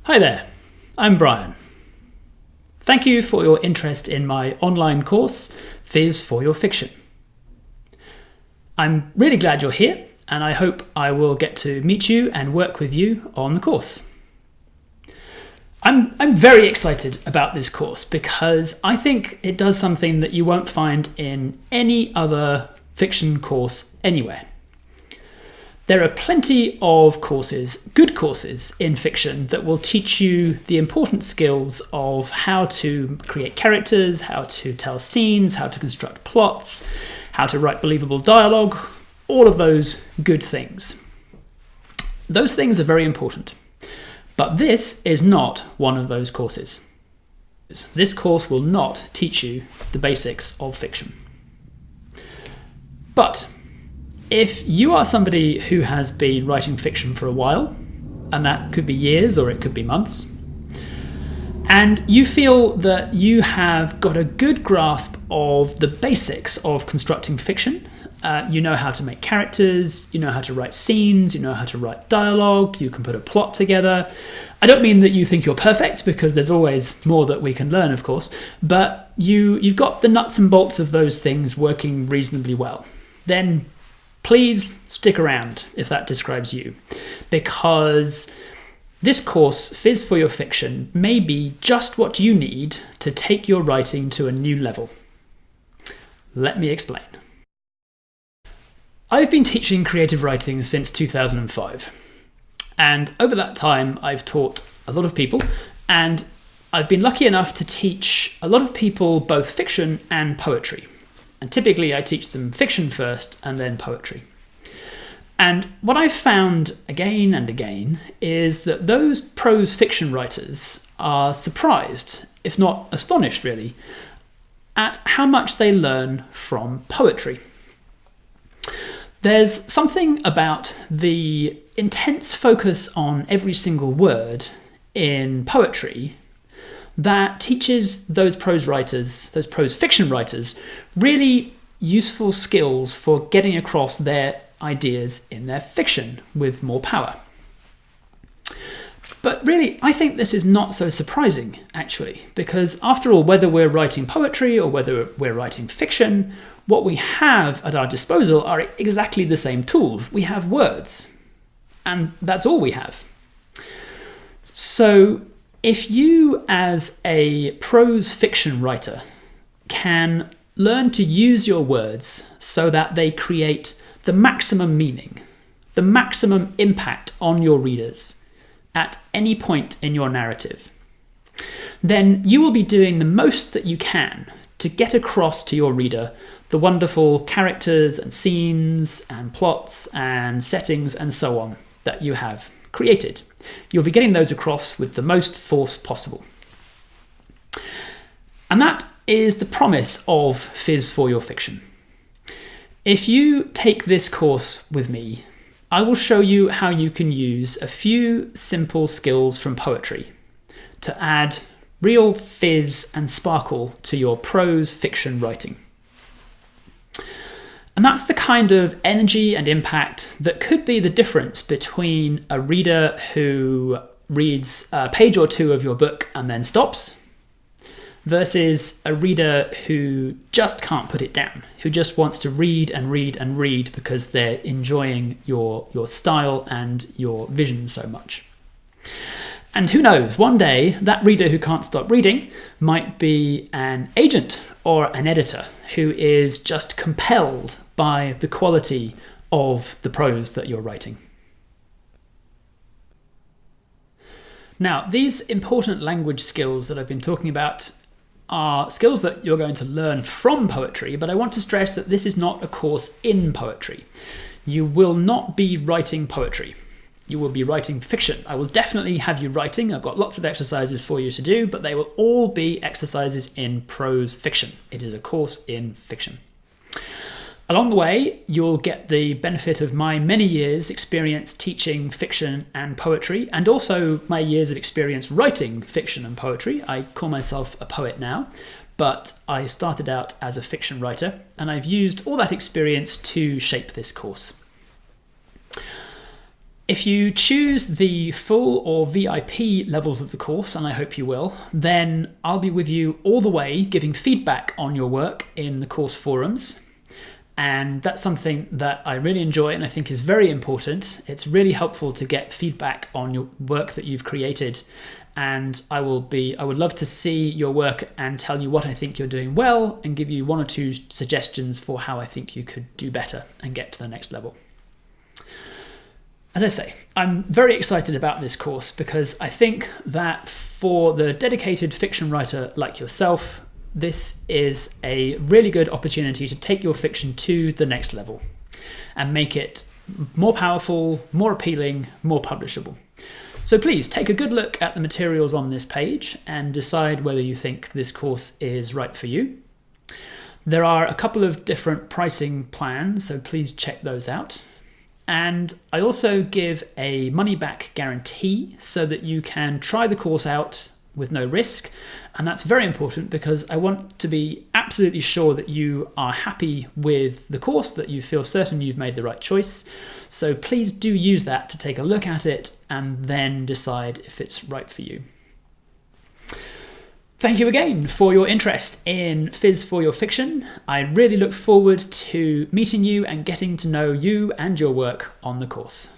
Hi there, I'm Brian. Thank you for your interest in my online course, Fizz for Your Fiction. I'm really glad you're here, and I hope I will get to meet you and work with you on the course. I'm very excited about this course because I think it does something that you won't find in any other fiction course anywhere. There are plenty of courses, good courses in fiction that will teach you the important skills of how to create characters, how to tell scenes, how to construct plots, how to write believable dialogue, all of those good things. Those things are very important, but this is not one of those courses. This course will not teach you the basics of fiction. But if you are somebody who has been writing fiction for a while, and that could be years or it could be months, and you feel that you have got a good grasp of the basics of constructing fiction, you know how to make characters, you know how to write scenes, you know how to write dialogue, you can put a plot together. I don't mean that you think you're perfect, because there's always more that we can learn, of course, but you've got the nuts and bolts of those things working reasonably well. Then please stick around if that describes you, because this course, Fizz for Your Fiction, may be just what you need to take your writing to a new level. Let me explain. I've been teaching creative writing since 2005, and over that time I've taught a lot of people, and I've been lucky enough to teach a lot of people both fiction and poetry. And typically I teach them fiction first and then poetry. And what I've found again and again is that those prose fiction writers are surprised, if not astonished really, at how much they learn from poetry. There's something about the intense focus on every single word in poetry that teaches those prose writers, those prose fiction writers, really useful skills for getting across their ideas in their fiction with more power. But really, I think this is not so surprising, actually, because after all, whether we're writing poetry or whether we're writing fiction, what we have at our disposal are exactly the same tools. We have words, and that's all we have. So if you, as a prose fiction writer, can learn to use your words so that they create the maximum meaning, the maximum impact on your readers at any point in your narrative, then you will be doing the most that you can to get across to your reader the wonderful characters and scenes and plots and settings and so on that you have created. You'll be getting those across with the most force possible. And that is the promise of Fizz for Your Fiction. If you take this course with me, I will show you how you can use a few simple skills from poetry to add real fizz and sparkle to your prose fiction writing. And that's the kind of energy and impact that could be the difference between a reader who reads a page or two of your book and then stops, versus a reader who just can't put it down, who just wants to read and read and read because they're enjoying your style and your vision so much. And who knows, one day that reader who can't stop reading might be an agent or an editor who is just compelled by the quality of the prose that you're writing. Now, these important language skills that I've been talking about are skills that you're going to learn from poetry, but I want to stress that this is not a course in poetry. You will not be writing poetry. You will be writing fiction. I will definitely have you writing. I've got lots of exercises for you to do, but they will all be exercises in prose fiction. It is a course in fiction. Along the way, you'll get the benefit of my many years' experience teaching fiction and poetry, and also my years of experience writing fiction and poetry. I call myself a poet now, but I started out as a fiction writer, and I've used all that experience to shape this course. If you choose the full or VIP levels of the course, and I hope you will, then I'll be with you all the way giving feedback on your work in the course forums. And that's something that I really enjoy and I think is very important. It's really helpful to get feedback on your work that you've created. And I would love to see your work and tell you what I think you're doing well and give you 1 or 2 suggestions for how I think you could do better and get to the next level. As I say, I'm very excited about this course because I think that for the dedicated fiction writer like yourself, this is a really good opportunity to take your fiction to the next level and make it more powerful, more appealing, more publishable. So please take a good look at the materials on this page and decide whether you think this course is right for you. There are a couple of different pricing plans, so please check those out. And I also give a money-back guarantee so that you can try the course out with no risk. And that's very important because I want to be absolutely sure that you are happy with the course, that you feel certain you've made the right choice. So please do use that to take a look at it and then decide if it's right for you. Thank you again for your interest in Fizz for Your Fiction. I really look forward to meeting you and getting to know you and your work on the course.